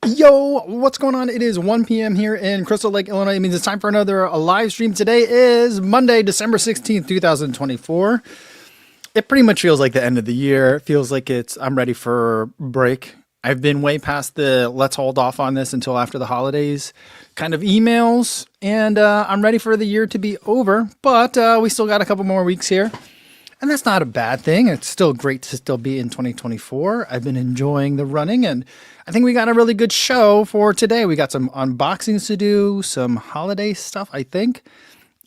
Yo, what's going on? It is 1 p.m. here in Crystal Lake, Illinois. It means it's time for another live stream. Today is Monday, December 16th, 2024. It pretty much feels like the end of the year. It feels like I'm ready for break. I've been way past the let's hold off on this until after the holidays kind of emails, and I'm ready for the year to be over, but we still got a couple more weeks here. And that's not a bad thing. It's still great to still be in 2024. I've been enjoying the running, and I think we got a really good show for today. We got some unboxings to do, some holiday stuff, I think,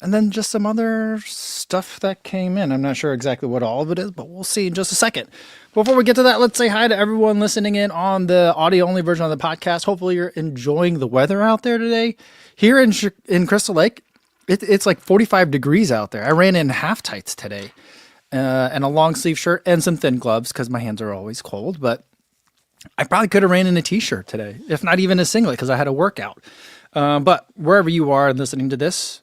and then just some other stuff that came in. I'm not sure exactly what all of it is, but we'll see in just a second. Before we get to that, let's say hi to everyone listening in on the audio-only version of the podcast. Hopefully you're enjoying the weather out there today. Here in Crystal Lake, it's like 45 degrees out there. I ran in half tights today. And a long sleeve shirt and some thin gloves because my hands are always cold. But I probably could have ran in a t-shirt today, if not even a singlet, because I had a workout. But wherever you are listening to this,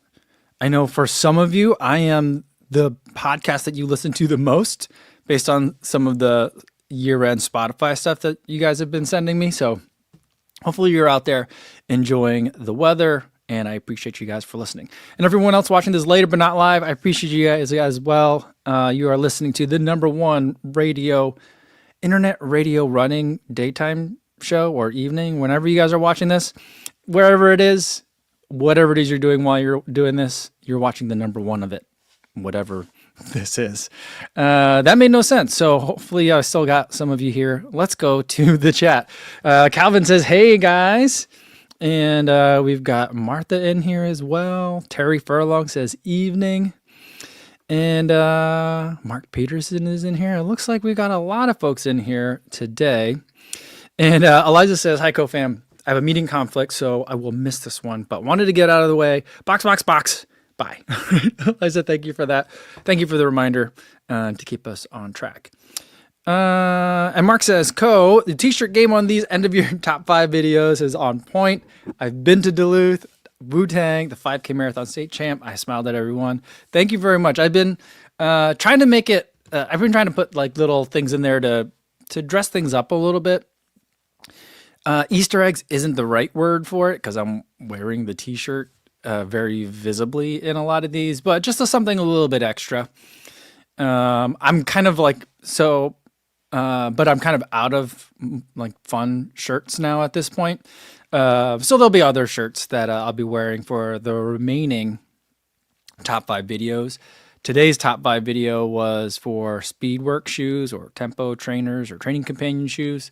I know for some of you, I am the podcast that you listen to the most based on some of the year-end Spotify stuff that you guys have been sending me. So hopefully you're out there enjoying the weather. And I appreciate you guys for listening. And everyone else watching this later but not live, I appreciate you guys as well. You are listening to the #1 internet radio running daytime show or evening, whenever you guys are watching this. Wherever it is, whatever it is you're doing while you're doing this, you're watching the #1 of it, whatever this is. That made no sense. So hopefully I still got some of you here. Let's go to the chat. Calvin says, hey guys. And we've got Martha in here as well. Terry Furlong says evening. And Mark Peterson is in here. It looks like we got a lot of folks in here today. And Eliza says, hi, co-fam. I have a meeting conflict, so I will miss this one. But wanted to get out of the way. Box. Bye. Eliza, thank you for that. Thank you for the reminder to keep us on track. And Mark says, the t-shirt game on these end of your top 5 videos is on point. I've been to Duluth, Wu-Tang, the 5K marathon state champ. I smiled at everyone. Thank you very much. I've been trying to make it, I've been trying to put like little things in there to dress things up a little bit. Easter eggs isn't the right word for it because I'm wearing the t-shirt very visibly in a lot of these, but just something a little bit extra. I'm kind of like, but I'm kind of out of like fun shirts now at this point. So there'll be other shirts that I'll be wearing for the remaining top 5 videos. Today's top 5 video was for Speedwork shoes or Tempo trainers or training companion shoes.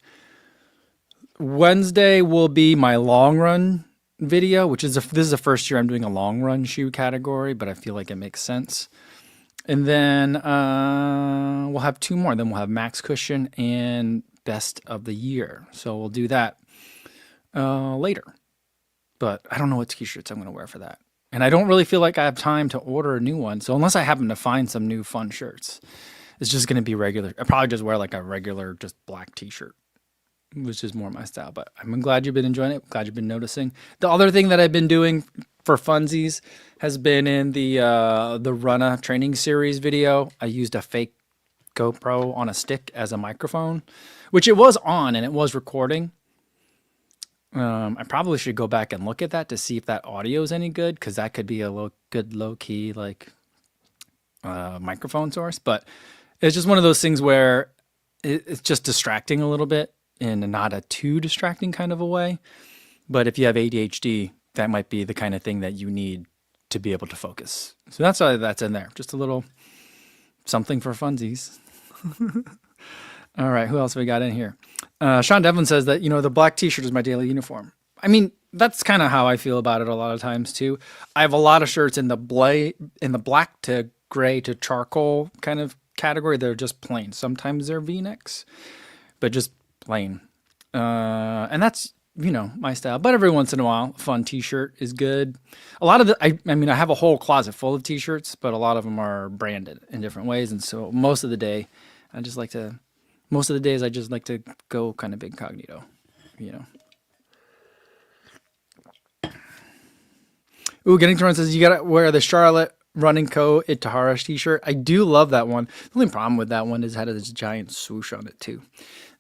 Wednesday will be my long run video, which is this is the first year I'm doing a long run shoe category, but I feel like it makes sense. And then we'll have 2 more. Then we'll have Max Cushion and Best of the Year. So we'll do that later. But I don't know what t-shirts I'm going to wear for that. And I don't really feel like I have time to order a new one. So unless I happen to find some new fun shirts, it's just going to be regular. I'll probably just wear like a regular just black t-shirt, which is more my style. But I'm glad you've been enjoying it. Glad you've been noticing. The other thing that I've been doing for funsies has been in the Runna training series video. I used a fake GoPro on a stick as a microphone, which it was on and it was recording. I probably should go back and look at that to see if that audio is any good, because that could be a good low-key like microphone source. But it's just one of those things where it's just distracting a little bit in not a too distracting kind of a way. But if you have ADHD, that might be the kind of thing that you need to be able to focus. So that's why that's in there. Just a little something for funsies. All right, who else we got in here? Sean Devlin says that, the black t-shirt is my daily uniform. I mean, that's kind of how I feel about it a lot of times too. I have a lot of shirts in the black to gray to charcoal kind of category. They're just plain. Sometimes they're V-necks, but just plain. And that's, my style. But every once in a while, a fun t-shirt is good. A lot of I have a whole closet full of t-shirts, but a lot of them are branded in different ways. And so most of the days I just like to go kind of incognito, Ooh, Getting to Run says you gotta wear the Charlotte running coat Itahara t-shirt. I do love that one. The only problem with that one is it had this giant swoosh on it too.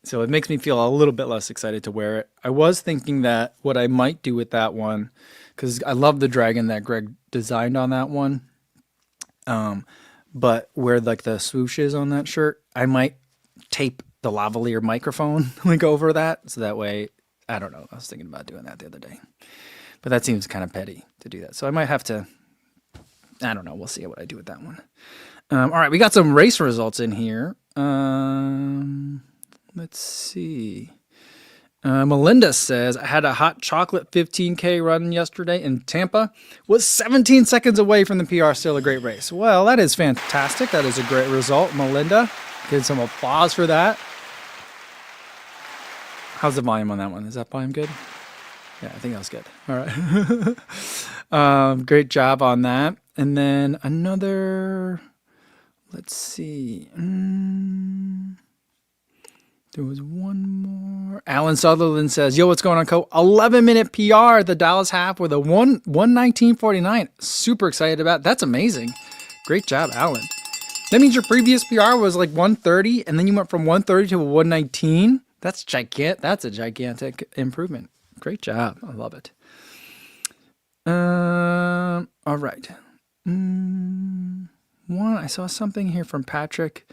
So it makes me feel a little bit less excited to wear it. I was thinking that what I might do with that one, because I love the dragon that Greg designed on that one. But where like the swoosh is on that shirt, I might tape the lavalier microphone like over that. So that way, I don't know. I was thinking about doing that the other day. But that seems kind of petty to do that. So I might have to, I don't know. We'll see what I do with that one. All right. We got some race results in here. Let's see. Melinda says, I had a hot chocolate 15K run yesterday in Tampa. Was 17 seconds away from the PR. Still a great race. Well, that is fantastic. That is a great result, Melinda. Give some applause for that. How's the volume on that one? Is that volume good? Yeah, I think that was good. All right. Great job on that. And then another, let's see. There was one more. Alan Sutherland says, yo, what's going on, Co? 11-minute PR at the Dallas half with a 1:19.49. Super excited about it. That's amazing. Great job, Alan. That means your previous PR was like 1:30, and then you went from 1:30 to a 1:19. That's gigantic. That's a gigantic improvement. Great job. I love it. All right. I saw something here from Patrick.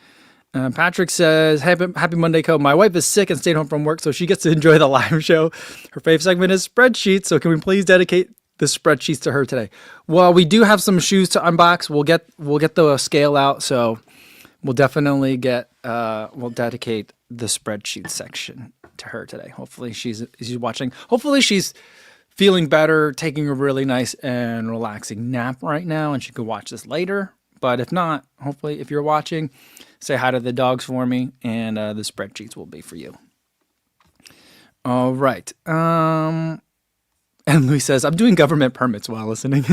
Patrick says, happy Monday, Co. My wife is sick and stayed home from work, so she gets to enjoy the live show. Her fave segment is spreadsheets, so can we please dedicate the spreadsheets to her today? Well, we do have some shoes to unbox. We'll get the scale out, so we'll definitely we'll dedicate the spreadsheet section to her today. Hopefully she's watching. Hopefully she's feeling better, taking a really nice and relaxing nap right now, and she could watch this later. But if not, hopefully if you're watching, say hi to the dogs for me, and the spreadsheets will be for you. All right. And Louis says, I'm doing government permits while listening.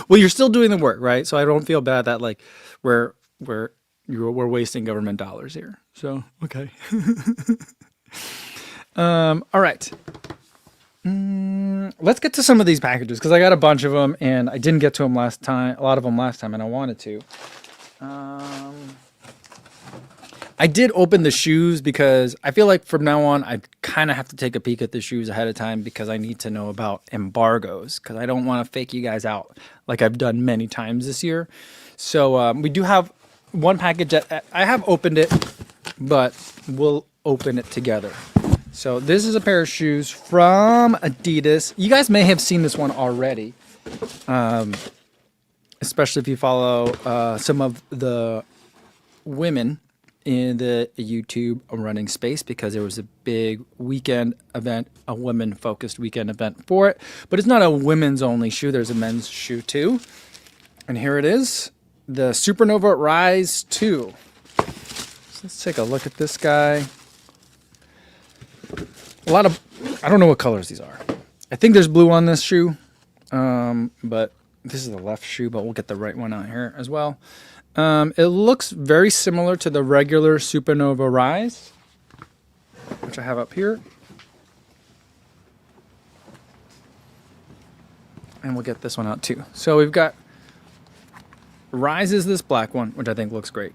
Well, you're still doing the work, right? So I don't feel bad that like we're wasting government dollars here. So, okay. All right. Let's get to some of these packages because I got a bunch of them and I didn't get to them last time. A lot of them last time, and I wanted to. I did open the shoes because I feel like from now on I kind of have to take a peek at the shoes ahead of time because I need to know about embargoes because I don't want to fake you guys out like I've done many times this year. So we do have one package that I have opened it, but we'll open it together. So this is a pair of shoes from Adidas. You guys may have seen this one already, especially if you follow some of the women in the YouTube running space because there was a big weekend event, a women-focused weekend event for it. But it's not a women's only shoe. There's a men's shoe too. And here it is, the Supernova Rise 2. So let's take a look at this guy. I don't know what colors these are. I think there's blue on this shoe, but this is the left shoe, but we'll get the right one out here as well. It looks very similar to the regular Supernova Rise, which I have up here. And we'll get this one out too. So we've got Rise is this black one, which I think looks great.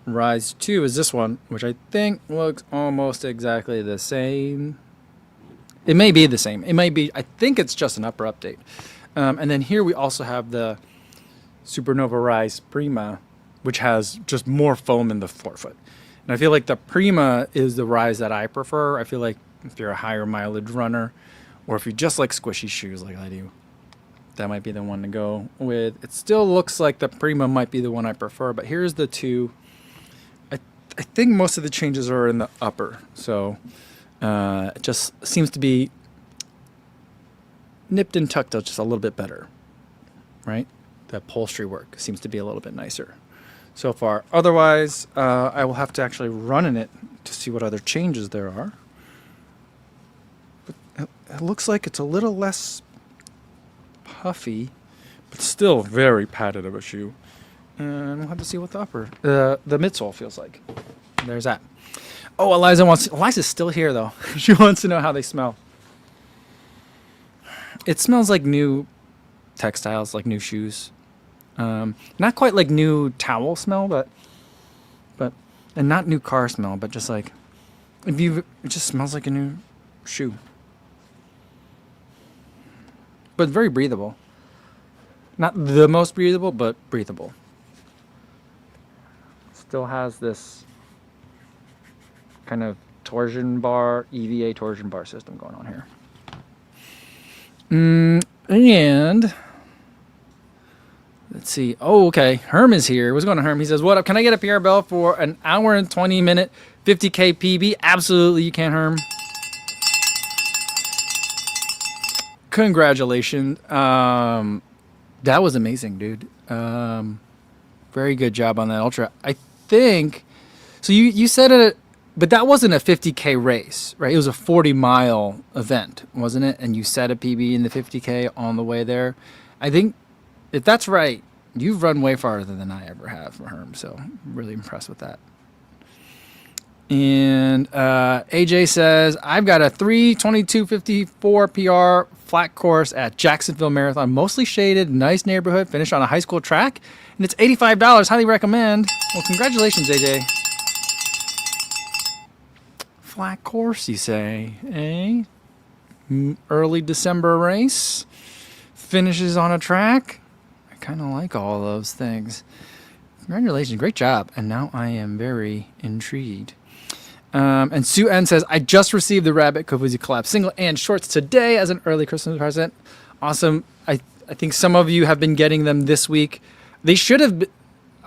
Rise 2 is this one, which I think looks almost exactly the same. It may be the same. It may be, I think it's just an upper update. And then here we also have the Supernova Rise Prima, which has just more foam in the forefoot. And I feel like the Prima is the Rise that I prefer. I feel like if you're a higher mileage runner, or if you just like squishy shoes like I do, that might be the one to go with. It still looks like the Prima might be the one I prefer, but here's the two. I think most of the changes are in the upper, so it just seems to be nipped and tucked out just a little bit better, right? The upholstery work seems to be a little bit nicer so far. Otherwise, I will have to actually run in it to see what other changes there are. But it looks like it's a little less puffy, but still very padded of a shoe. And we'll have to see what the upper, the midsole feels like. There's that. Oh, Eliza's still here though. She wants to know how they smell. It smells like new textiles, like new shoes. Not quite like new towel smell, but and not new car smell, but just like it just smells like a new shoe. But very breathable. Not the most breathable, but breathable. Still has this kind of torsion bar, EVA torsion bar system going on here. And let's see. Oh, okay. Herm is here. What's going on, Herm? He says, what up? Can I get a PR bell for an hour and 20 minute 50K PB? Absolutely, you can, Herm. Congratulations. That was amazing, dude. Very good job on that ultra. I think so. You said it, but that wasn't a 50K race, right? It was a 40-mile event, wasn't it? And you set a PB in the 50K on the way there. I think if that's right, you've run way farther than I ever have for Herm. So I'm really impressed with that. And AJ says, I've got a 3:22:54 PR flat course at Jacksonville Marathon, mostly shaded, nice neighborhood, finished on a high school track, and it's $85. Highly recommend. Well, congratulations, AJ. Flat course, you say, eh? Early December race, finishes on a track. I kind of like all those things. Congratulations, great job. And now I am very intrigued. And Sue N says, I just received the Rabbit Kofuzi Collab single and shorts today as an early Christmas present. Awesome. I think some of you have been getting them this week. They should have been,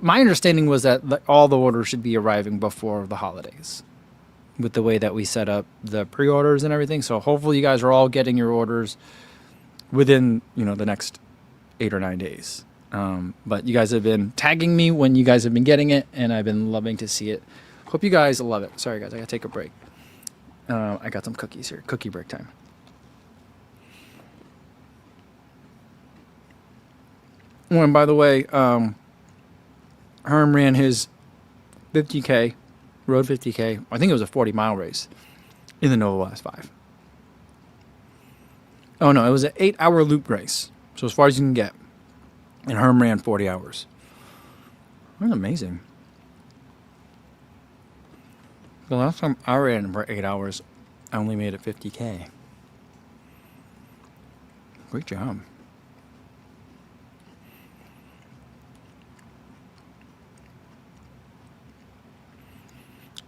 my understanding was that all the orders should be arriving before the holidays with the way that we set up the pre-orders and everything. So hopefully you guys are all getting your orders within, the next 8 or 9 days. But you guys have been tagging me when you guys have been getting it, and I've been loving to see it. Hope you guys love it. Sorry, guys. I got to take a break. I got some cookies here. Cookie break time. Oh, and by the way, Herm ran his 50K, road 50K. I think it was a 40-mile race in the Nova Last 5. Oh, no. It was an 8-hour loop race. So as far as you can get. And Herm ran 40 hours. That's amazing. The last time I ran for 8 hours, I only made it 50K. Great job.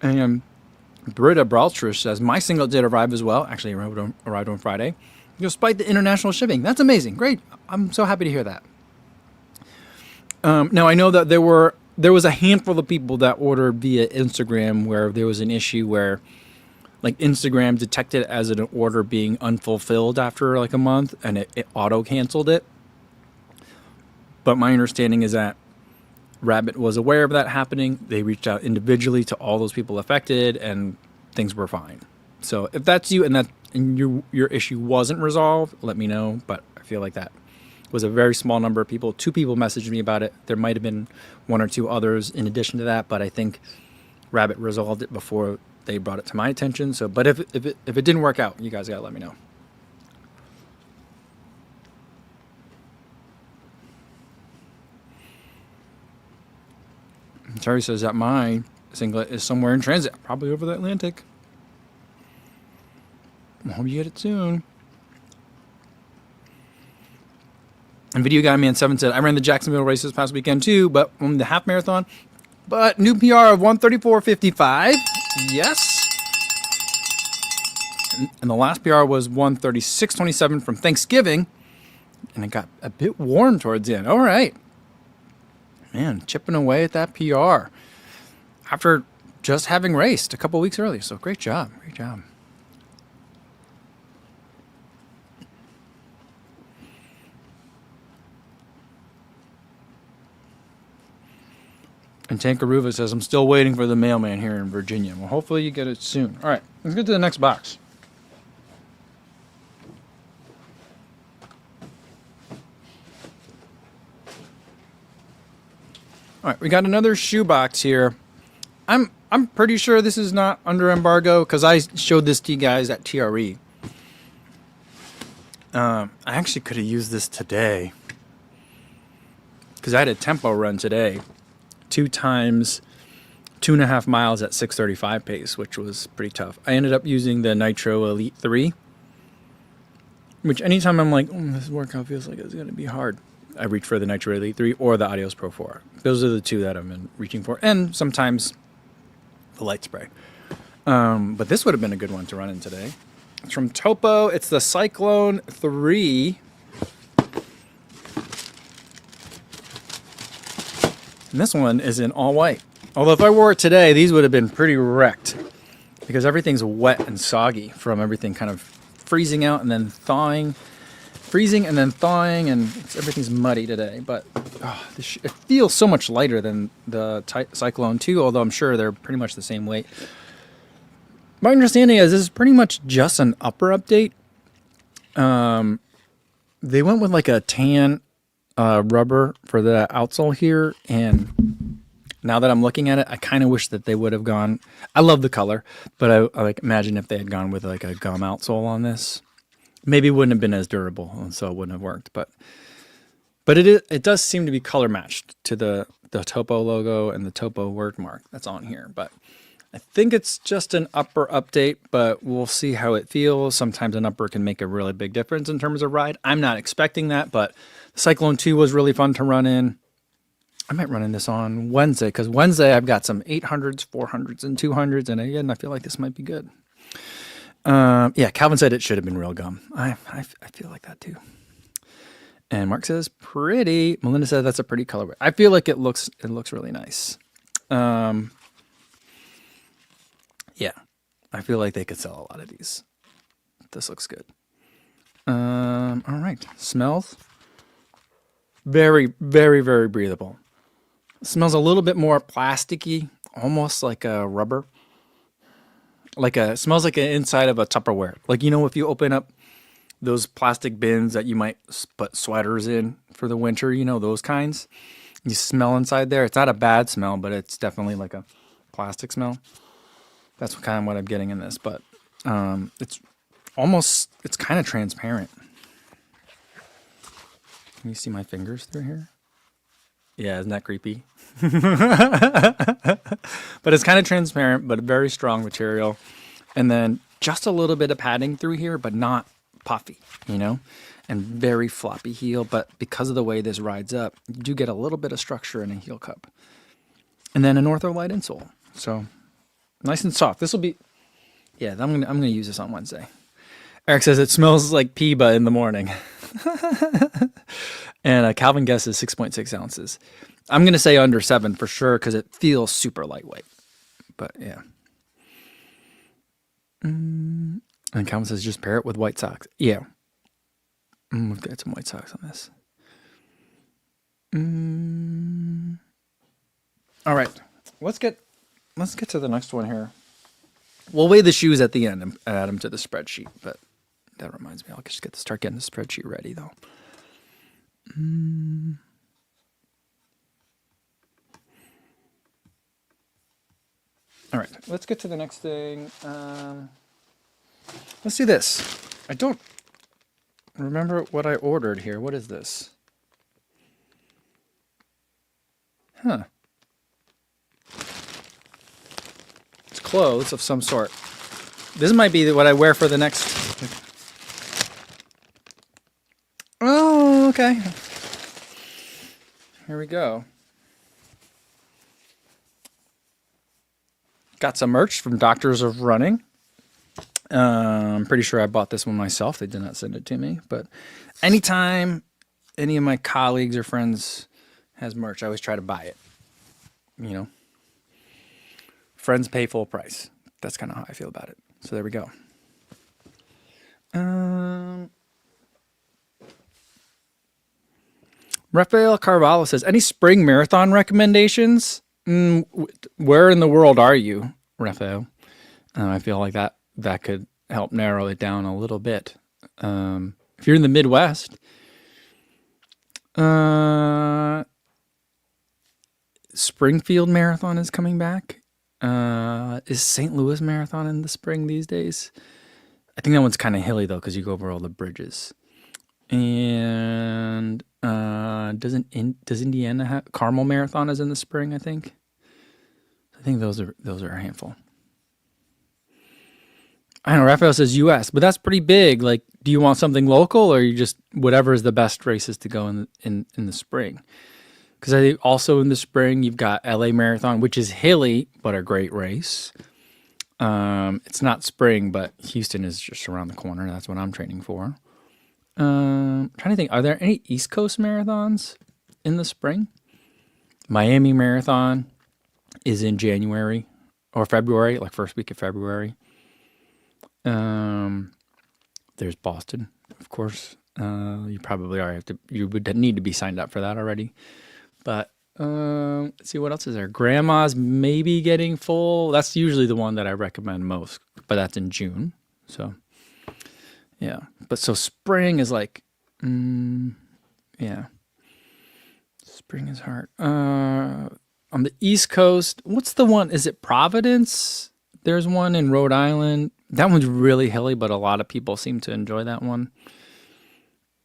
And Britta Braltrish says, my single did arrive as well. Actually, arrived on Friday, despite the international shipping. That's amazing. Great. I'm so happy to hear that. Now, I know that there was a handful of people that ordered via Instagram where there was an issue where like Instagram detected as an order being unfulfilled after like a month and it auto canceled it. But my understanding is that Rabbit was aware of that happening. They reached out individually to all those people affected and things were fine. So if that's you and your issue wasn't resolved, let me know. But I feel like that was a very small number of people. 2 people messaged me about it. There might have been 1 or 2 others in addition to that, but I think Rabbit resolved it before they brought it to my attention. So, but if it didn't work out, you guys gotta let me know. Terry says that my singlet is somewhere in transit, probably over the Atlantic. I hope you get it soon. And Video Guy Man 7 said, I ran the Jacksonville race this past weekend too, but on the half marathon. But new PR of 1:34:55. Yes. And the last PR was 1:36:27 from Thanksgiving. And it got a bit warm towards the end. All right. Man, chipping away at that PR after just having raced a couple weeks earlier. So great job. Great job. And Tankaruva says, I'm still waiting for the mailman here in Virginia. Well, hopefully you get it soon. All right, let's get to the next box. All right, we got another shoe box here. I'm pretty sure this is not under embargo because I showed this to you guys at TRE. I actually could have used this today. because I had a tempo run today, 2 times 2.5 miles at 6:35 pace, which was pretty tough. I ended up using the Nitro Elite 3, which anytime I'm like, this workout feels like it's going to be hard, I reach for the Nitro Elite 3 or the Adios Pro 4. Those are the two that I've been reaching for, and sometimes the light spray. But this would have been a good one to run in today. It's from Topo. It's the Cyclone 3. And this one is in all white. Although if I wore it today, these would have been pretty wrecked because everything's wet and soggy from everything kind of freezing out and then thawing. Freezing and then thawing, and everything's muddy today. But it feels so much lighter than the Cyclone 2, although I'm sure they're pretty much the same weight. My understanding is this is pretty much just an upper update. They went with like a tan rubber for the outsole here, and now that I'm looking at it, I kind of wish that they would have gone. I love the color, but I like imagine if they had gone with like a gum outsole on this, maybe it wouldn't have been as durable, and so it wouldn't have worked. But it does seem to be color matched to the Topo logo and the Topo word mark that's on here. But I think it's just an upper update, but we'll see how it feels. Sometimes an upper can make a really big difference in terms of ride. I'm not expecting that, but the Cyclone 2 was really fun to run in. I might run in this on Wednesday, because Wednesday I've got some 800s, 400s, and 200s, and again, I feel like this might be good. Yeah, Calvin said it should have been real gum. I feel like that too. And Mark says pretty. Melinda said that's a pretty colorway. I feel like it looks really nice. Yeah, I feel like they could sell a lot of these. This looks good. All right, smells very, very, very breathable. It smells a little bit more plasticky, almost like a rubber. Smells like the inside of a Tupperware. Like, if you open up those plastic bins that you might put sweaters in for the winter, those kinds. You smell inside there. It's not a bad smell, but it's definitely like a plastic smell. That's kind of what I'm getting in this, but it's kind of transparent. Can you see my fingers through here? Yeah, isn't that creepy? But it's kind of transparent, but a very strong material. And then just a little bit of padding through here, but not puffy, and very floppy heel. But because of the way this rides up, you do get a little bit of structure in a heel cup. And then an ortho light insole. So nice and soft. This will be, yeah, I'm gonna use this on Wednesday. Eric says it smells like Piba in the morning. And Calvin guesses 6.6 ounces. I'm going to say under 7 for sure because it feels super lightweight. But yeah. And Calvin says just pair it with white socks. Yeah. We've got some white socks on this. All right. Let's get to the next one here. We'll weigh the shoes at the end and add them to the spreadsheet, but that reminds me, I'll just start getting the spreadsheet ready though. All right, let's get to the next thing. Let's do this. I don't remember what I ordered here. What is this? Huh. It's clothes of some sort. This might be what I wear for the next... Oh, okay. Here we go. Got some merch from Doctors of Running. I'm pretty sure I bought this one myself. They did not send it to me. But anytime any of my colleagues or friends has merch, I always try to buy it. Friends pay full price. That's kind of how I feel about it. So there we go. Rafael Carvalho says, any spring marathon recommendations? Where in the world are you, Rafael? I feel like that could help narrow it down a little bit. If you're in the Midwest, Springfield Marathon is coming back. Is St. Louis Marathon in the spring these days? I think that one's kind of hilly, though, because you go over all the bridges. And does Indiana have Carmel Marathon is in the spring, I think. I think those are a handful. I don't know. Raphael says U.S., but that's pretty big. Like, do you want something local, or you just whatever is the best races to go in the spring? Because I think also in the spring you've got L.A. Marathon, which is hilly but a great race. It's not spring, but Houston is just around the corner. That's what I'm training for. I'm trying to think, are there any East Coast marathons in the spring? Miami Marathon is in January or February, like first week of February. There's Boston, of course. You probably you would need to be signed up for that already. But let's see what else is there. Grandma's maybe getting full. That's usually the one that I recommend most, but that's in June. So yeah, but so spring is like, yeah, spring is hard. On the East Coast, what's the one? Is it Providence? There's one in Rhode Island. That one's really hilly, but a lot of people seem to enjoy that one.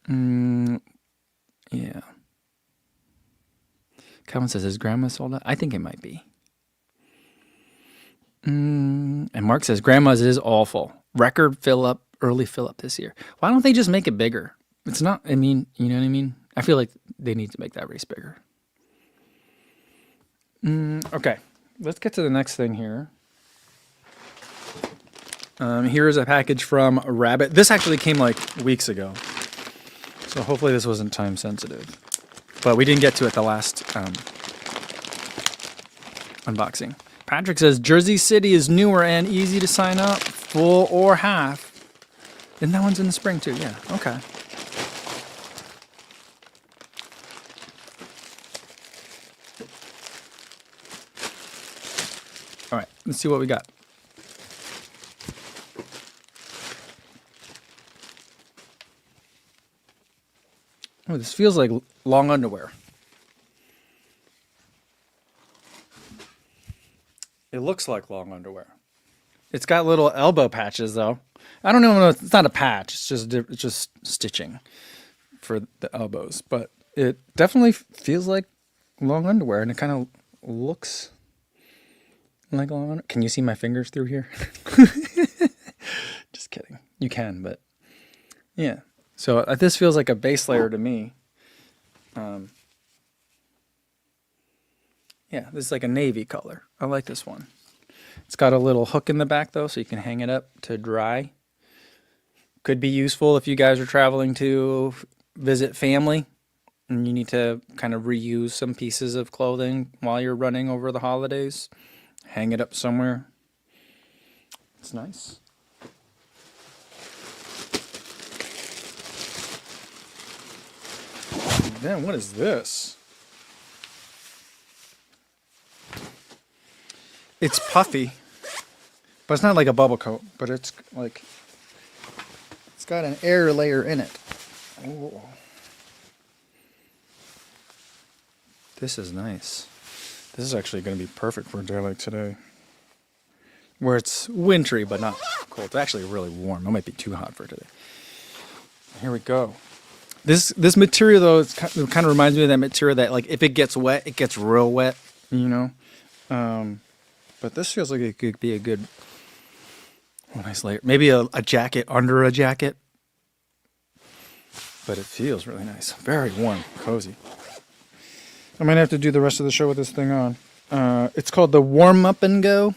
Yeah. Calvin says, is Grandma sold out? I think it might be. And Mark says, Grandma's is awful. Record early fill up this year. Why don't they just make it bigger? It's not, I mean, you know what I mean? I feel like they need to make that race bigger. Okay, let's get to the next thing here. Here is a package from Rabbit. This actually came like weeks ago, so hopefully this wasn't time sensitive. But we didn't get to it the last unboxing. Patrick says, Jersey City is newer and easy to sign up, full or half. And that one's in the spring too, yeah, okay. All right, let's see what we got. Oh, this feels like long underwear. It looks like long underwear. It's got little elbow patches, though. I don't know. It's not a patch. It's just stitching for the elbows. But it definitely feels like long underwear, and it kind of looks like long underwear. Can you see my fingers through here? Just kidding. You can, but yeah. So this feels like a base layer to me. Yeah, this is like a navy color. I like this one. It's got a little hook in the back though, so you can hang it up to dry. Could be useful if you guys are traveling to visit family and you need to kind of reuse some pieces of clothing while you're running over the holidays. Hang it up somewhere. It's nice. Then what is this? It's puffy, but it's not like a bubble coat, but it's like, it's got an air layer in it. Oh. This is nice. This is actually going to be perfect for a day like today, where it's wintry but not cold. It's actually really warm. It might be too hot for today. Here we go. This material though, it kind of reminds me of that material that like if it gets wet, it gets real wet, you know. But this feels like it could be a good, nice layer. Maybe a jacket under a jacket. But it feels really nice. Very warm, cozy. I might have to do the rest of the show with this thing on. It's called the Warm Up and Go.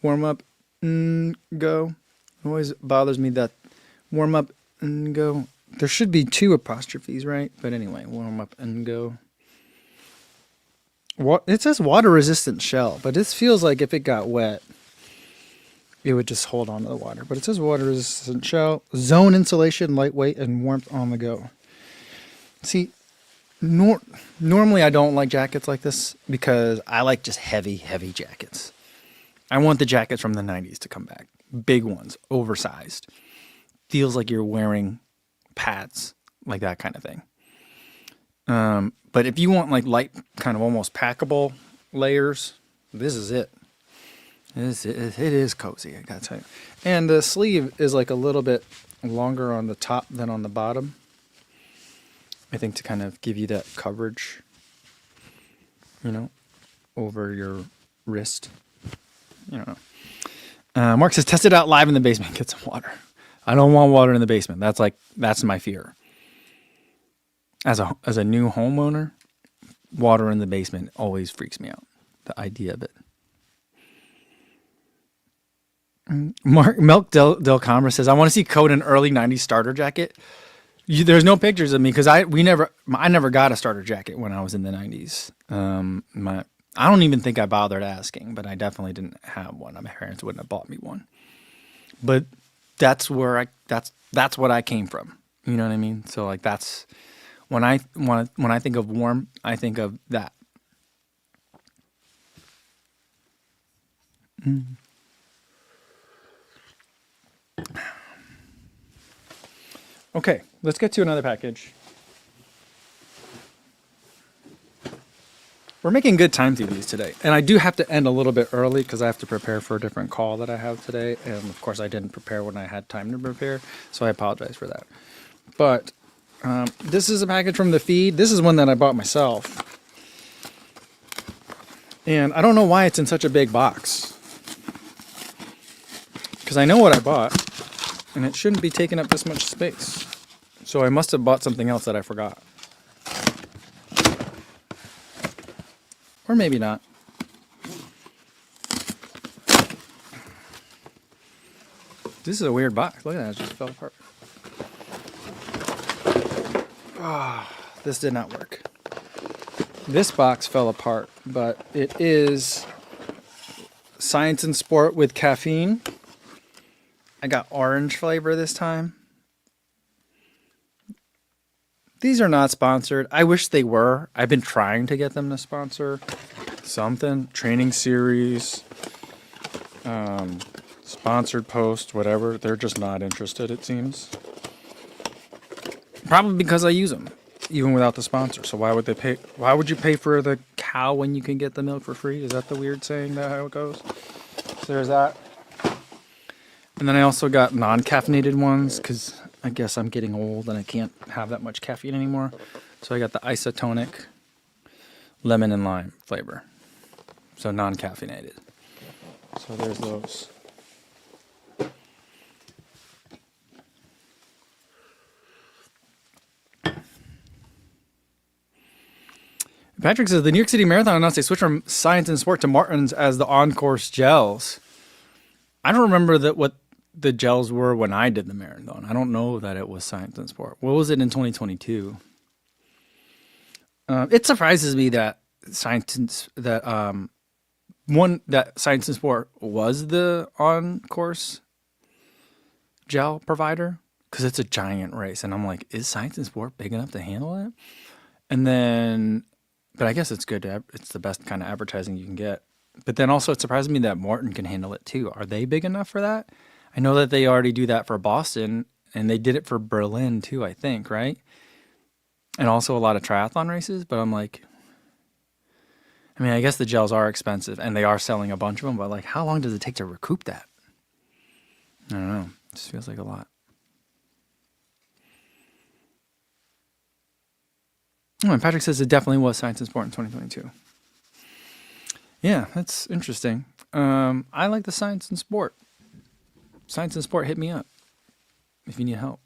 Warm Up and Go. It always bothers me that Warm Up and Go. There should be 2 apostrophes, right? But anyway, Warm Up and Go. It says water-resistant shell, but this feels like if it got wet, it would just hold on to the water. But it says water-resistant shell, zone insulation, lightweight, and warmth on the go. See, normally I don't like jackets like this because I like just heavy, heavy jackets. I want the jackets from the 90s to come back. Big ones, oversized. Feels like you're wearing pads, like that kind of thing. But if you want like light, kind of almost packable layers, this is it. It is cozy, I gotta tell you. And the sleeve is like a little bit longer on the top than on the bottom. I think to kind of give you that coverage, over your wrist. Mark says, test it out live in the basement. Get some water. I don't want water in the basement. That's my fear. As a new homeowner, water in the basement always freaks me out. The idea of it. Milk Del Commerce says, I want to see Code in early 90s starter jacket. There's no pictures of me because I never got a starter jacket when I was in the 90s. I don't even think I bothered asking, but I definitely didn't have one. My parents wouldn't have bought me one. But that's what I came from. You know what I mean? So like that's when I think of warm, I think of that. Okay, let's get to another package. We're making good time through these today. And I do have to end a little bit early because I have to prepare for a different call that I have today. And of course, I didn't prepare when I had time to prepare. So I apologize for that. But this is a package from the feed. This is one that I bought myself. And I don't know why it's in such a big box. Because I know what I bought. And it shouldn't be taking up this much space. So I must have bought something else that I forgot. Or maybe not. This is a weird box. Look at that, it just fell apart. This did not work. This box fell apart, but it is Science and Sport with caffeine. I got orange flavor this time. These are not sponsored. I wish they were. I've been trying to get them to sponsor something. Training series, sponsored post, whatever. They're just not interested, it seems. Probably because I use them, even without the sponsor. So why would they pay? Why would you pay for the cow when you can get the milk for free? Is that the weird saying, that how it goes? So there's that. And then I also got non-caffeinated ones because I guess I'm getting old and I can't have that much caffeine anymore. So I got the isotonic lemon and lime flavor. So non-caffeinated. So there's those. Patrick says the New York City Marathon announced they switched from Science and Sport to Martin's as the on-course gels. I don't remember what the gels were when I did the marathon. I don't know that it was Science and Sport. What was it in 2022? It surprises me that Science and Sport was the on-course gel provider because it's a giant race, and I'm like, is Science and Sport big enough to handle it? And then, but I guess it's good. It's the best kind of advertising you can get. But then also, it surprises me that Martin can handle it too. Are they big enough for that? I know that they already do that for Boston, and they did it for Berlin too, I think, right? And also a lot of triathlon races, but I'm like, I mean, I guess the gels are expensive, and they are selling a bunch of them, but like, how long does it take to recoup that? I don't know. It just feels like a lot. Oh, and Patrick says it definitely was Science and Sport in 2022. Yeah, that's interesting. I like the Science and Sport. Science and Sport, hit me up if you need help.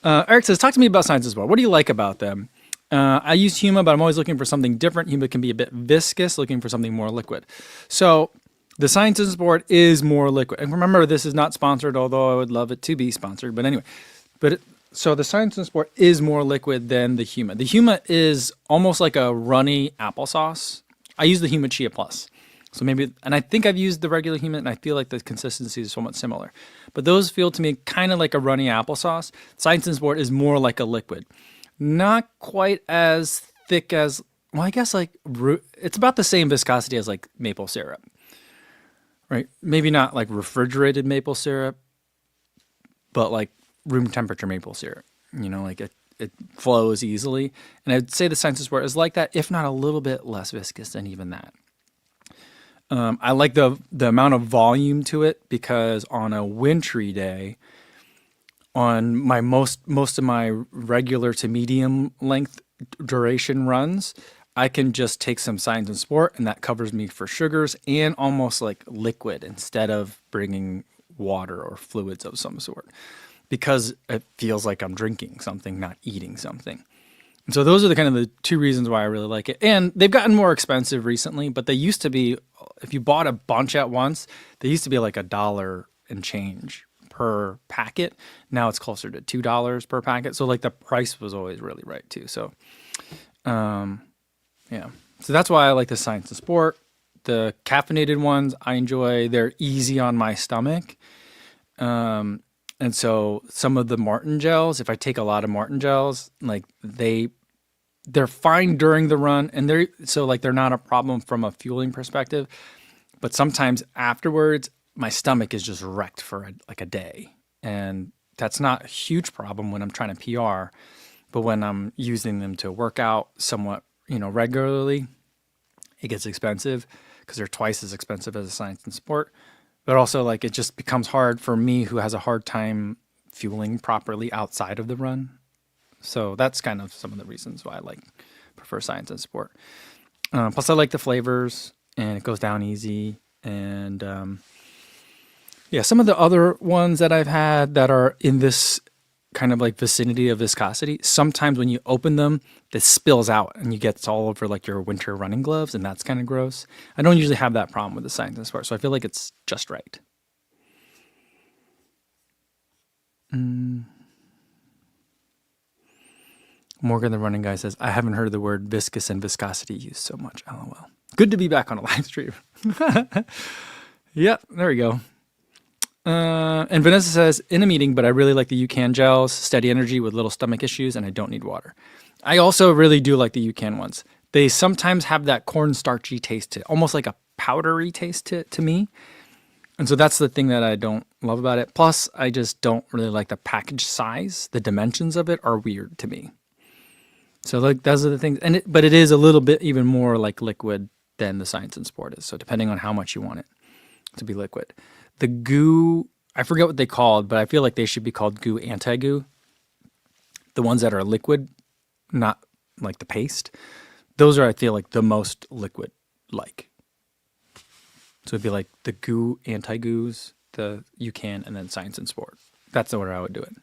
Eric says, talk to me about Science and Sport. What do you like about them? I use Huma, but I'm always looking for something different. Huma can be a bit viscous, looking for something more liquid. So the Science and Sport is more liquid. And remember, this is not sponsored, although I would love it to be sponsored. But anyway, so the Science and Sport is more liquid than the Huma. The Huma is almost like a runny applesauce. I use the Huma Chia Plus. So maybe, and I think I've used the regular Huma, and I feel like the consistency is somewhat similar. But those feel to me kind of like a runny applesauce. Science and Sport is more like a liquid. Not quite as thick as, well, I guess like, it's about the same viscosity as like maple syrup. Right? Maybe not like refrigerated maple syrup, but like room temperature maple syrup. Like it flows easily. And I'd say the Science and Sport is like that, if not a little bit less viscous than even that. I like the amount of volume to it because on a wintry day, on my most of my regular to medium length duration runs, I can just take some Science and Sport, and that covers me for sugars and almost like liquid instead of bringing water or fluids of some sort, because it feels like I'm drinking something, not eating something. And so those are the kind of the two reasons why I really like it. And they've gotten more expensive recently, but they used to be, if you bought a bunch at once, they used to be like $1 and change per packet. Now it's closer to $2 per packet. So like the price was always really right too. So yeah. So that's why I like the Science and Sport. The caffeinated ones I enjoy. They're easy on my stomach. And so some of the Martin gels, if I take a lot of Martin gels, like they're fine during the run, and they're not a problem from a fueling perspective. But sometimes afterwards, my stomach is just wrecked for like a day, and that's not a huge problem when I'm trying to PR. But when I'm using them to work out somewhat, regularly, it gets expensive because they're twice as expensive as a Science and Sport. But also, like, it just becomes hard for me who has a hard time fueling properly outside of the run. So that's kind of some of the reasons why I prefer Science and Sport. Plus, I like the flavors, and it goes down easy. And yeah, some of the other ones that I've had that are in this kind of like vicinity of viscosity, sometimes when you open them, this spills out and you get all over like your winter running gloves, and that's kind of gross. I don't usually have that problem with the Science and Sport, so I feel like it's just right. Morgan, the running guy, says, I haven't heard the word viscous and viscosity used so much. LOL. Good to be back on a live stream. Yep, there we go. And Vanessa says, in a meeting, but I really like the UCAN gels, steady energy with little stomach issues, and I don't need water. I also really do like the UCAN ones. They sometimes have that cornstarchy taste to it, almost like a powdery taste to me. And so that's the thing that I don't love about it. Plus, I just don't really like the package size. The dimensions of it are weird to me. So like those are the things. But it is a little bit even more like liquid than the Science and Sport is. So depending on how much you want it to be liquid. The goo, I forget what they called, but I feel like they should be called goo anti-goo. The ones that are liquid, not like the paste. Those are, I feel like, the most liquid-like. So it'd be like the goo anti-goos, the UCAN, and then Science and Sport. That's the order I would do it.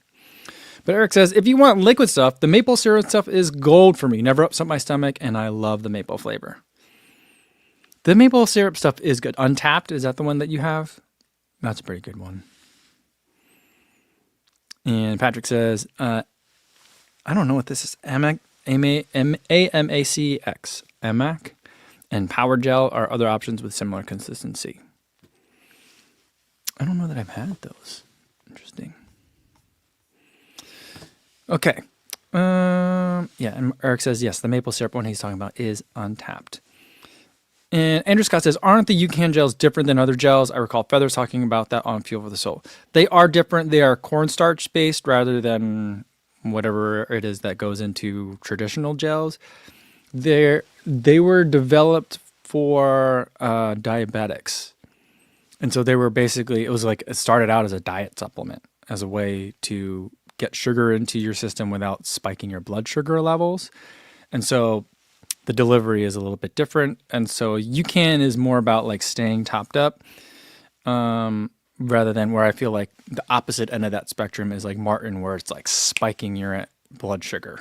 But Eric says, if you want liquid stuff, the maple syrup stuff is gold for me. Never upset my stomach, and I love the maple flavor. The maple syrup stuff is good. Untapped, is that the one that you have? That's a pretty good one. And Patrick says, I don't know what this is. AMAC, AMACX. AMAC and Power Gel are other options with similar consistency. I don't know that I've had those. Interesting. Okay. Yeah, and Eric says, yes, the maple syrup one he's talking about is Untapped. And Andrew Scott says, aren't the UCAN gels different than other gels? I recall Feathers talking about that on Fuel for the Soul. They are different. They are cornstarch based rather than whatever it is that goes into traditional gels. They were developed for diabetics. And so they were basically, it started out as a diet supplement, as a way to get sugar into your system without spiking your blood sugar levels. And so the delivery is a little bit different. And so UCAN is more about like staying topped up, rather than where I feel like the opposite end of that spectrum is like Martin, where it's like spiking your blood sugar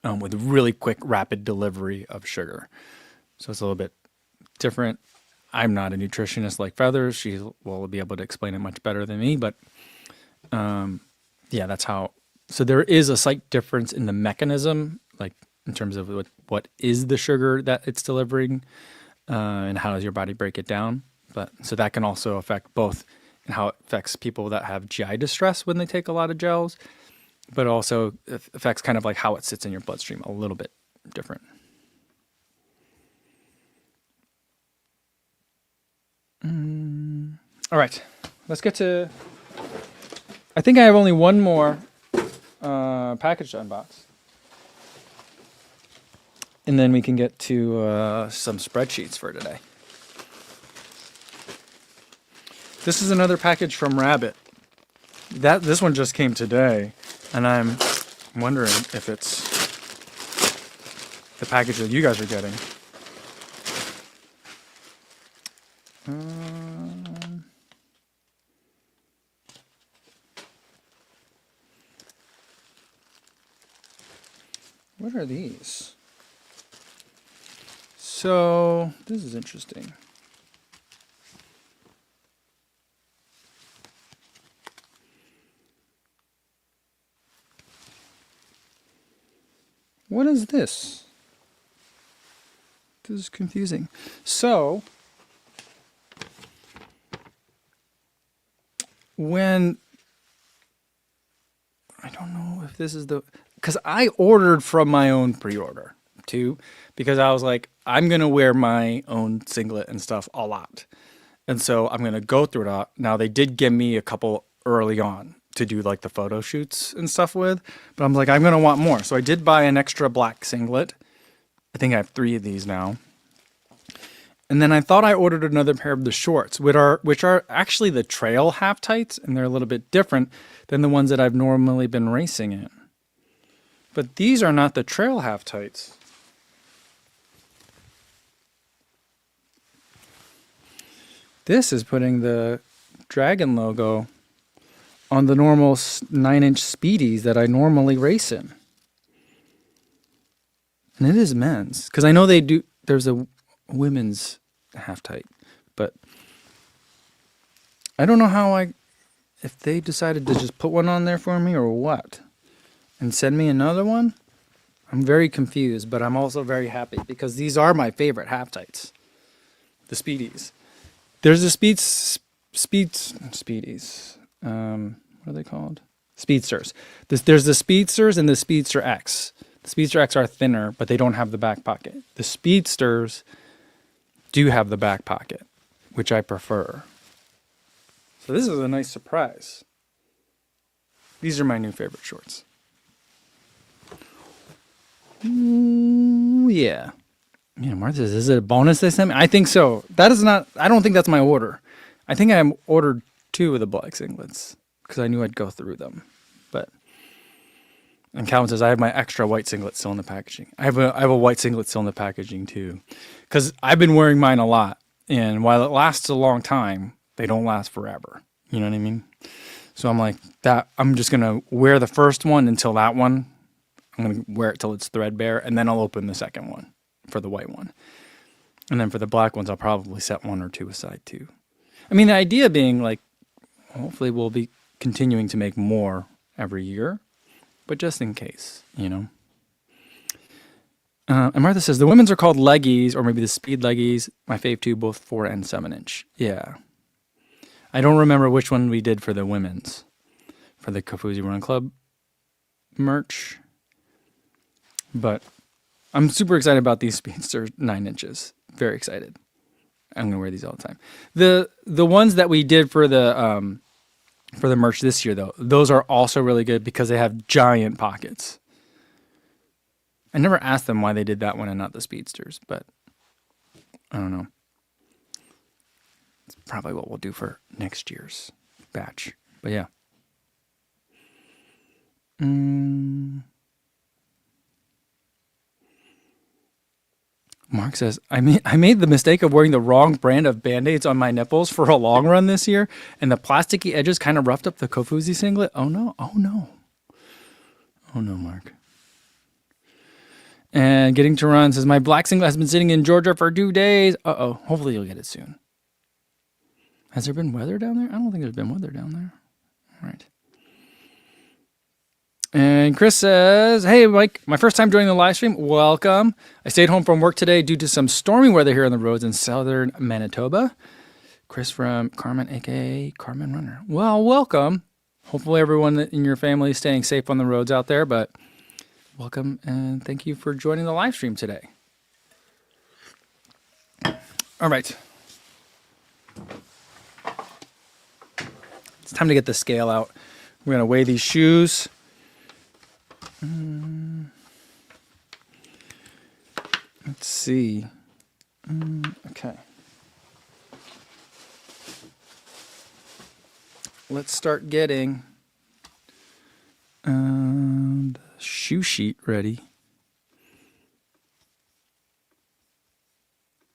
with really quick, rapid delivery of sugar. So it's a little bit different. I'm not a nutritionist like Feathers. She will be able to explain it much better than me, but yeah, that's how. So there is a slight difference in the mechanism, like in terms of what is the sugar that it's delivering, and how does your body break it down. But so that can also affect both in how it affects people that have GI distress when they take a lot of gels, but also affects kind of like how it sits in your bloodstream a little bit different. All right, let's get to, I think I have only one more package to unbox. And then we can get to some spreadsheets for today. This is another package from Rabbit. This one just came today, and I'm wondering if it's the package that you guys are getting. What are these? So, this is interesting. What is this? This is confusing. So, when I don't know if this is because I ordered from my own pre-order too, because I was like, I'm gonna wear my own singlet and stuff a lot, and so I'm gonna go through it all. Now they did give me a couple early on to do like the photo shoots and stuff with, but I'm like, I'm gonna want more, so I did buy an extra black singlet. I think I have 3 of these now. And then I thought I ordered another pair of the shorts, which are actually the trail half tights, and they're a little bit different than the ones that I've normally been racing in. But these are not the trail half tights. This is putting the Dragon logo on the normal 9-inch Speedies that I normally race in. And it is men's, because I know they do, there's a women's half tight, but I don't know if they decided to just put one on there for me or what and send me another one. I'm very confused, but I'm also very happy because these are my favorite half tights, the Speedies. There's the Speedies. What are they called? Speedsters. There's the Speedsters and the Speedster X. The Speedster X are thinner, but they don't have the back pocket. The Speedsters do have the back pocket, which I prefer. So this is a nice surprise. These are my new favorite shorts. Ooh, yeah. Yeah, Martha says, is it a bonus they sent me? I think so. That is not, I don't think that's my order. I think I ordered 2 of the black singlets because I knew I'd go through them. But, and Calvin says, I have my extra white singlet still in the packaging. I have a white singlet still in the packaging too. Because I've been wearing mine a lot. And while it lasts a long time, they don't last forever. You know what I mean? So I'm like, I'm just going to wear the first one until that one. I'm going to wear it till it's threadbare. And then I'll open the second one for the white one. And then for the black ones, I'll probably set 1 or 2 aside too. I mean, the idea being like, hopefully we'll be continuing to make more every year. But just in case, you know. And Martha says, the women's are called leggies, or maybe the speed leggies. My fave too, both 4 and 7-inch. Yeah. I don't remember which one we did for the women's. For the Kofuzi Run Club merch. But I'm super excited about these Speedsters 9 inches. Very excited. I'm going to wear these all the time. The ones that we did for the merch this year, though, those are also really good because they have giant pockets. I never asked them why they did that one and not the Speedsters, but I don't know. It's probably what we'll do for next year's batch. But yeah. Mark says, I made the mistake of wearing the wrong brand of Band-Aids on my nipples for a long run this year, and the plasticky edges kind of roughed up the Kofuzi singlet. Oh no, oh no. Oh no, Mark. And Getting to Run says, my black singlet has been sitting in Georgia for 2 days. Uh-oh, hopefully you'll get it soon. Has there been weather down there? I don't think there's been weather down there. All right. And Chris says, hey, Mike, my first time joining the live stream. Welcome. I stayed home from work today due to some stormy weather here on the roads in southern Manitoba. Chris from Carmen, a.k.a. Carmen Runner. Well, welcome. Hopefully everyone in your family is staying safe on the roads out there, but welcome and thank you for joining the live stream today. All right. It's time to get the scale out. We're going to weigh these shoes. Let's see. Okay. let's start getting the shoe sheet ready.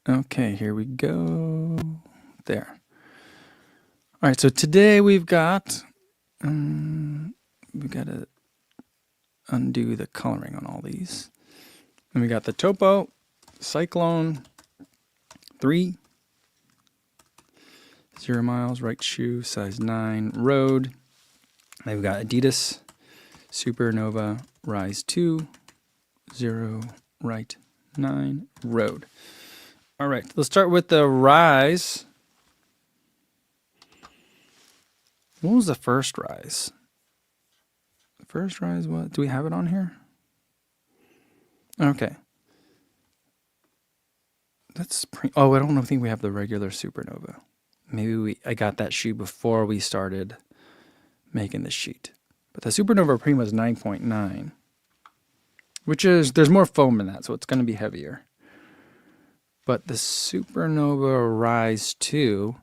Okay, here we go. There. All right, so today we've got to undo the coloring on all these. And we got the Topo Cyclone 3, 0 miles, right shoe, size 9, road. Then we've got Adidas Supernova Rise 2, 0, right, 9, road. All right, let's start with the Rise. What was the first Rise? The first Rise, what? Do we have it on here? Okay. That's I don't think we have the regular Supernova. Maybe I got that shoe before we started making the sheet. But the Supernova Prima is 9.9, which is, there's more foam in that, so it's going to be heavier. But the Supernova Rise 2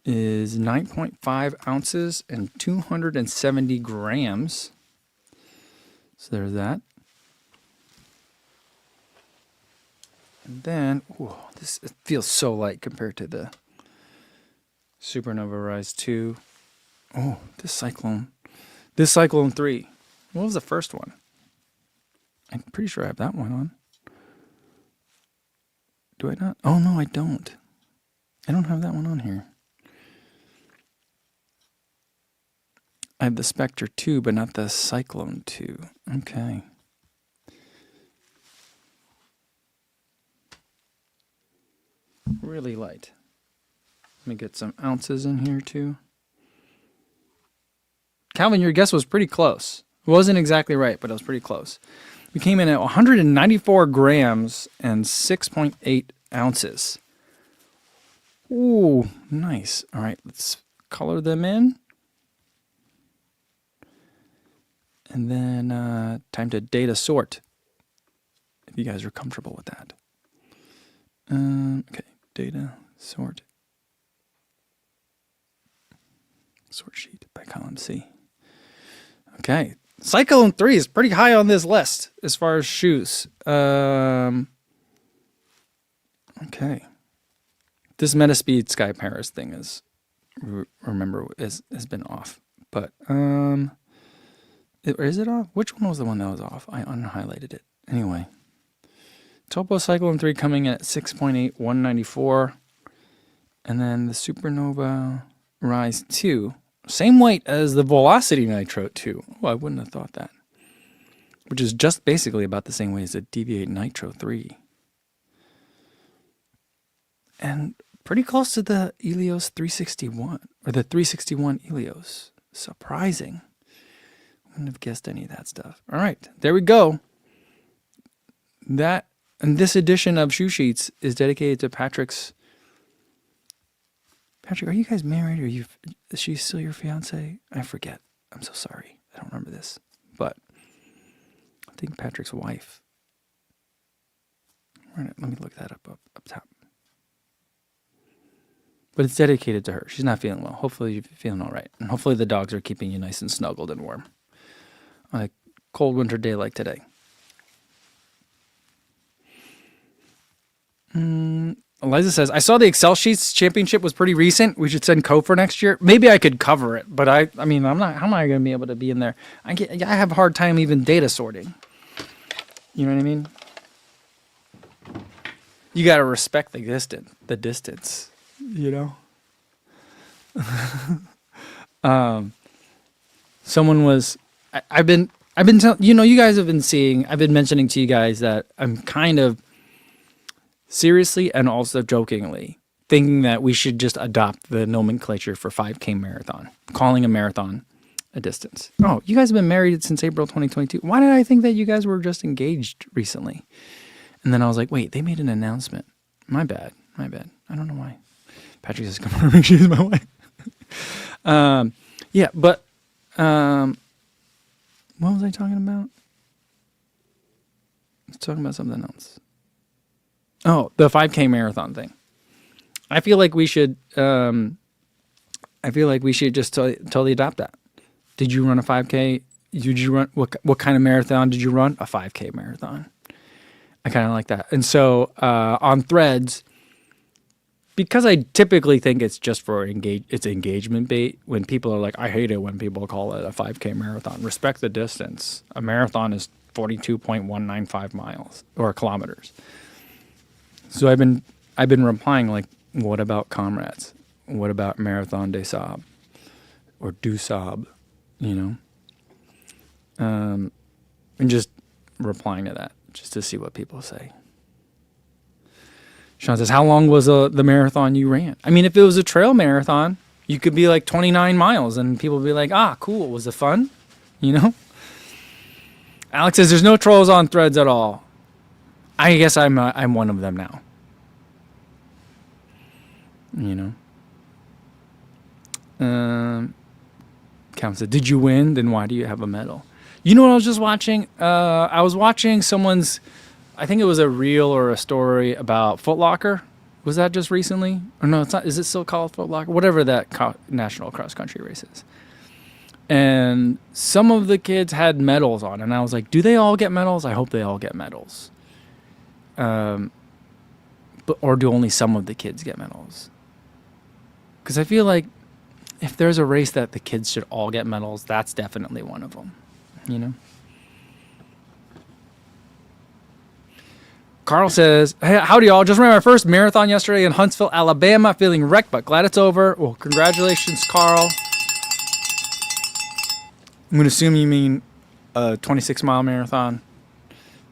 is 9.5 ounces and 270 grams. So there's that. And then, it feels so light compared to the Supernova Rise 2. Oh, this Cyclone 3. What was the first one? I'm pretty sure I have that one on. Do I not? Oh, no, I don't. I don't have that one on here. I have the Spectre 2, but not the Cyclone 2. Okay. Really light. Let me get some ounces in here, too. Calvin, your guess was pretty close. It wasn't exactly right, but it was pretty close. We came in at 194 grams and 6.8 ounces. Ooh, nice. All right, let's color them in. And then time to data sort, if you guys are comfortable with that. Okay, data sort. Sort sheet by column C. Okay. Cyclone 3 is pretty high on this list as far as shoes. Okay. This Metaspeed Sky Paris thing is, remember, has been off. But, is it off? Which one was the one that was off? I unhighlighted it. Anyway. Topo Cyclone 3 coming in at 6.8, 194. And then the Supernova Rise 2. Same weight as the Velocity Nitro 2. Oh, I wouldn't have thought that. Which is just basically about the same weight as the Deviate Nitro 3. And pretty close to the Helios 361. Or the 361 Helios. Surprising. Wouldn't have guessed any of that stuff. All right, there we go. That, and this edition of Shoe Sheets is dedicated to Patrick's. Patrick, are you guys married? Is she still your fiance? I forget. I'm so sorry. I don't remember this. But I think Patrick's wife. Let me look that up top. But it's dedicated to her. She's not feeling well. Hopefully you're feeling all right. And hopefully the dogs are keeping you nice and snuggled and warm on a cold winter day like today. Eliza says, I saw the Excel Sheets championship was pretty recent. We should send code for next year. Maybe I could cover it, but I mean, I'm not. How am I going to be able to be in there? I have a hard time even data sorting. You know what I mean? You got to respect the distance. You know. Someone was. I've been telling you guys have been seeing. I've been mentioning to you guys that I'm kind of seriously and also jokingly thinking that we should just adopt the nomenclature for 5K marathon, calling a marathon a distance. Oh, you guys have been married since April 2022. Why did I think that you guys were just engaged recently? And then I was like, wait, they made an announcement. My bad. I don't know why. Patrick is confirming she's my wife. Yeah, but what was I talking about? I was talking about something else. Oh, the 5K marathon thing. I feel like we should I feel like we should just totally adopt that. Did you run a 5K? Did you run what kind of marathon did you run? A 5K marathon. I kind of like that. And so on Threads, because I typically think it's just for it's engagement bait. When people are like, I hate it when people call it a 5K marathon. Respect the distance. A marathon is 42.195 miles or kilometers. So I've been replying like, what about comrades? What about Marathon des Sables or du Sable? You know, and just replying to that just to see what people say. Sean says, how long was the marathon you ran? I mean, if it was a trail marathon, you could be like 29 miles and people would be like, ah, cool. Was it fun? You know? Alex says, there's no trolls on Threads at all. I guess I'm one of them now. You know? Count said, did you win? Then why do you have a medal? You know what I was just watching? I was watching someone's, I think it was a reel or a story about Foot Locker. Was that just recently? Or no, it's not. Is it still called Foot Locker? Whatever that national cross country race is. And some of the kids had medals on. And I was like, do they all get medals? I hope they all get medals. Or do only some of the kids get medals? Because I feel like if there's a race that the kids should all get medals, that's definitely one of them. You know? Carl says, hey, howdy y'all. Just ran my first marathon yesterday in Huntsville, Alabama. Feeling wrecked, but glad it's over. Well, congratulations, Carl. I'm going to assume you mean a 26-mile marathon.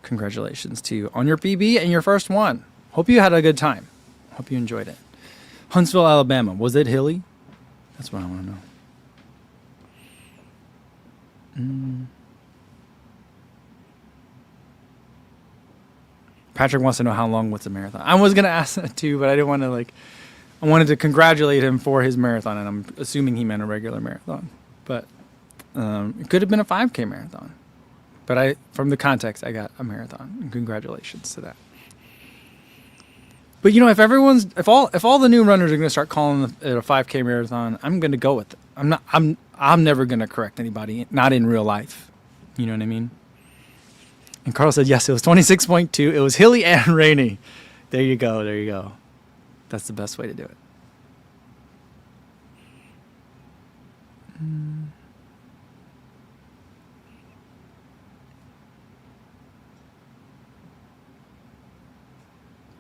Congratulations to you on your PB and your first one. Hope you had a good time. Hope you enjoyed it. Huntsville, Alabama. Was it hilly? That's what I want to know. Patrick wants to know how long was the marathon. I was going to ask that too, but I didn't want to I wanted to congratulate him for his marathon, and I'm assuming he meant a regular marathon. But it could have been a 5K marathon. But from the context, I got a marathon, and congratulations to that. But you know, if all the new runners are going to start calling it a 5K marathon, I'm going to go with it. I'm never going to correct anybody, not in real life. You know what I mean? And Carl said, yes, it was 26.2. It was hilly and rainy. There you go. There you go. That's the best way to do it.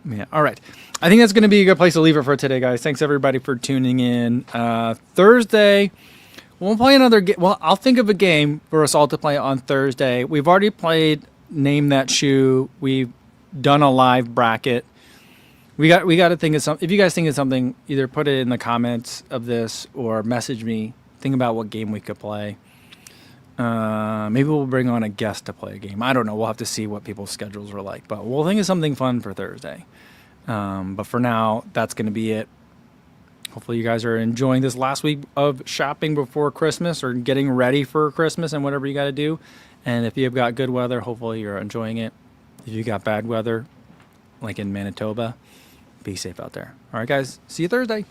Yeah. All right. I think that's going to be a good place to leave it for today, guys. Thanks, everybody, for tuning in. Thursday, we'll play another game. Well, I'll think of a game for us all to play on Thursday. We've already played Name That Shoe. We've done a live bracket. We got to think of something. If you guys think of something, either put it in the comments of this or message me. Think about what game we could play. Maybe we'll bring on a guest to play a game. I don't know. We'll have to see what people's schedules are like. But we'll think of something fun for Thursday. But for now, that's going to be it. Hopefully you guys are enjoying this last week of shopping before Christmas or getting ready for Christmas and whatever you got to do. And if you've got good weather, hopefully you're enjoying it. If you got bad weather, like in Manitoba, be safe out there. All right, guys. See you Thursday.